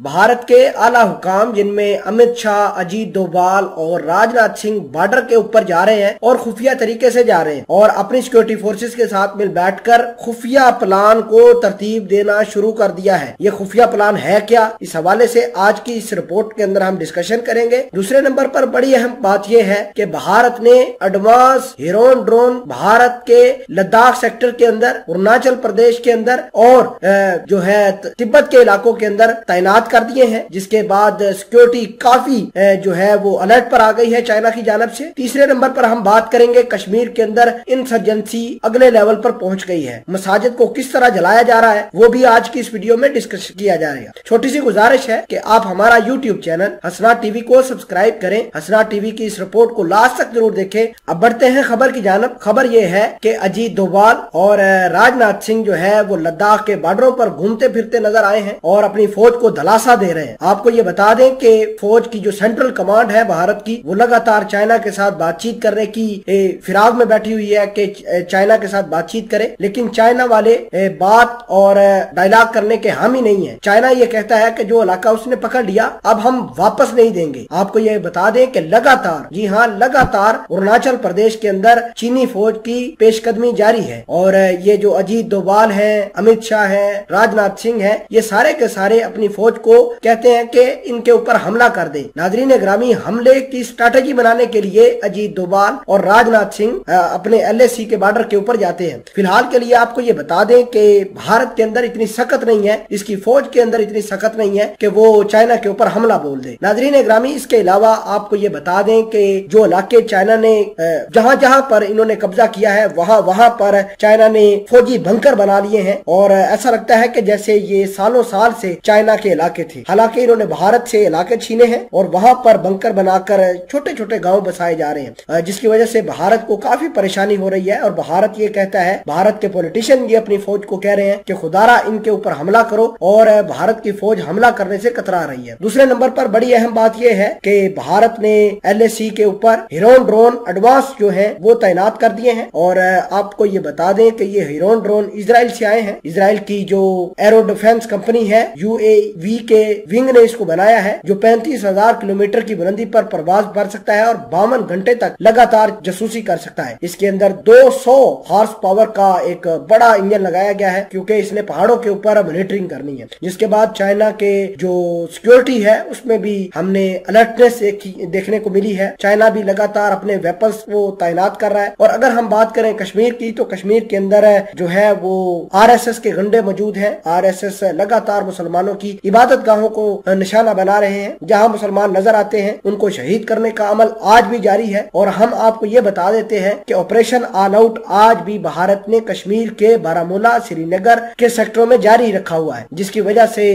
भारत के आला हुकाम जिनमें अमित शाह, अजीत डोभाल और राजनाथ सिंह बॉर्डर के ऊपर जा रहे हैं और खुफिया तरीके से जा रहे हैं और अपनी सिक्योरिटी फोर्सेस के साथ मिल बैठकर खुफिया प्लान को तरतीब देना शुरू कर दिया है। ये खुफिया प्लान है क्या, इस हवाले से आज की इस रिपोर्ट के अंदर हम डिस्कशन करेंगे। दूसरे नंबर पर बड़ी अहम बात यह है कि भारत ने एडवांस हेरोन ड्रोन भारत के लद्दाख सेक्टर के अंदर, अरुणाचल प्रदेश के अंदर और जो है तिब्बत के इलाकों के अंदर तैनात कर दिए हैं, जिसके बाद सिक्योरिटी काफी जो है वो अलर्ट पर आ गई है चाइना की जानिब से। तीसरे नंबर पर हम बात करेंगे कश्मीर के अंदर इंसर्जेंसी अगले लेवल पर पहुंच गई है। मसाजिद को किस तरह जलाया जा रहा है वो भी आज की इस वीडियो में डिस्कस किया जाएगा। छोटी सी गुजारिश है कि आप हमारा यूट्यूब चैनल हसना टीवी को सब्सक्राइब करें। हसना टीवी की इस रिपोर्ट को लास्ट तक जरूर देखें। अब बढ़ते हैं खबर की जानिब। खबर ये है कि अजीत डोभाल और राजनाथ सिंह जो है वो लद्दाख के बॉर्डरों पर घूमते फिरते नजर आए हैं और अपनी फौज को धलासा दे रहे हैं। आपको ये बता दें कि फौज की जो सेंट्रल कमांड है भारत की, वो लगातार चाइना के साथ बातचीत करने की फिराक में बैठी हुई है कि चाइना के साथ बातचीत करे, लेकिन चाइना वाले बात और डायलॉग करने के हामी नहीं है। चाइना ये कहता है कि जो इलाका उसने पकड़ लिया अब हम वापस नहीं देंगे। आपको ये बता दें कि लगातार, जी हाँ लगातार अरुणाचल प्रदेश के अंदर चीनी फौज की पेशकदमी जारी है और ये जो अजीत डोभाल है, अमित शाह है, राजनाथ सिंह है, ये सारे के सारे अपनी फौज को कहते हैं कि इनके ऊपर हमला कर दे। नाजरीन ग्रामी, हमले की स्ट्रैटेजी बनाने के लिए अजीत डोभाल और राजनाथ सिंह अपने LAC के बॉर्डर के ऊपर जाते हैं। फिलहाल के लिए आपको ये बता दें कि भारत के अंदर इतनी सख्त नहीं है, इसकी फौज के अंदर इतनी सख्त नहीं है कि वो चाइना के ऊपर हमला बोल दे। नाजरीन ग्रामी, इसके अलावा आपको ये बता दें कि जो इलाके चाइना ने जहां जहां पर इन्होंने कब्जा किया है वहां पर चाइना ने फौजी बंकर बना लिए हैं और ऐसा लगता है कि जैसे ये सालों साल से चाइना के इलाके थे। हालांकि इन्होंने भारत से इलाके छीने हैं और वहां पर बंकर बनाकर छोटे छोटे गांव बसाए जा रहे हैं, जिसकी वजह से भारत को काफी परेशानी हो रही है। और भारत ये कहता है, भारत के पॉलिटिशियन ये अपनी फौज को कह रहे हैं कि खुदारा इनके ऊपर हमला करो और भारत की फौज हमला करने से कतरा रही है। दूसरे नंबर पर बड़ी अहम बात यह है कि भारत ने LAC के ऊपर हेरोन ड्रोन एडवांस जो है वो तैनात कर दिए हैं और आपको ये बता दें कि ये हेरोन ड्रोन इजराइल से आए हैं। इजराइल की जो एरो डिफेंस कंपनी है UAV के विंग ने इसको बनाया है, जो 35,000 किलोमीटर की बुलंदी पर परवाज कर सकता है और 52 घंटे तक लगातार जासूसी कर सकता है। इसके अंदर 200 हॉर्स पावर का एक बड़ा इंजन लगाया गया है क्योंकि इसने पहाड़ों के ऊपर मॉनिटरिंग करनी है। जिसके बाद चाइना के जो सिक्योरिटी है उसमें भी हमने अलर्टनेस देखने को मिली है। चाइना भी लगातार अपने वेपन्स को तैनात कर रहा है। और अगर हम बात करें कश्मीर की, तो कश्मीर के अंदर जो है वो RSS के गंडे मौजूद हैं। RSS लगातार मुसलमानों की इबादत गाहों को निशाना बना रहे हैं। जहां मुसलमान नजर आते हैं उनको शहीद करने का अमल आज भी जारी है। और हम आपको ये बता देते हैं कि ऑपरेशन ऑल आउट आज भी भारत ने कश्मीर के बारामूला, श्रीनगर के सेक्टरों में जारी रखा हुआ है, जिसकी वजह से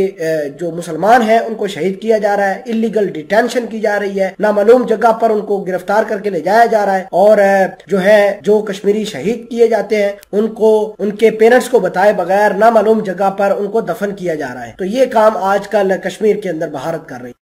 जो मुसलमान हैं उनको शहीद किया जा रहा है, इलीगल डिटेंशन की जा रही है, नामालूम जगह पर उनको गिरफ्तार करके ले जाया जा रहा है और जो है जो कश्मीरी शहीद किए जाते हैं उनको उनके पेरेंट्स को बताए बगैर नामालूम जगह पर उनको दफन किया जा रहा है। तो ये काम आजकल कश्मीर के अंदर भारत कर रही है।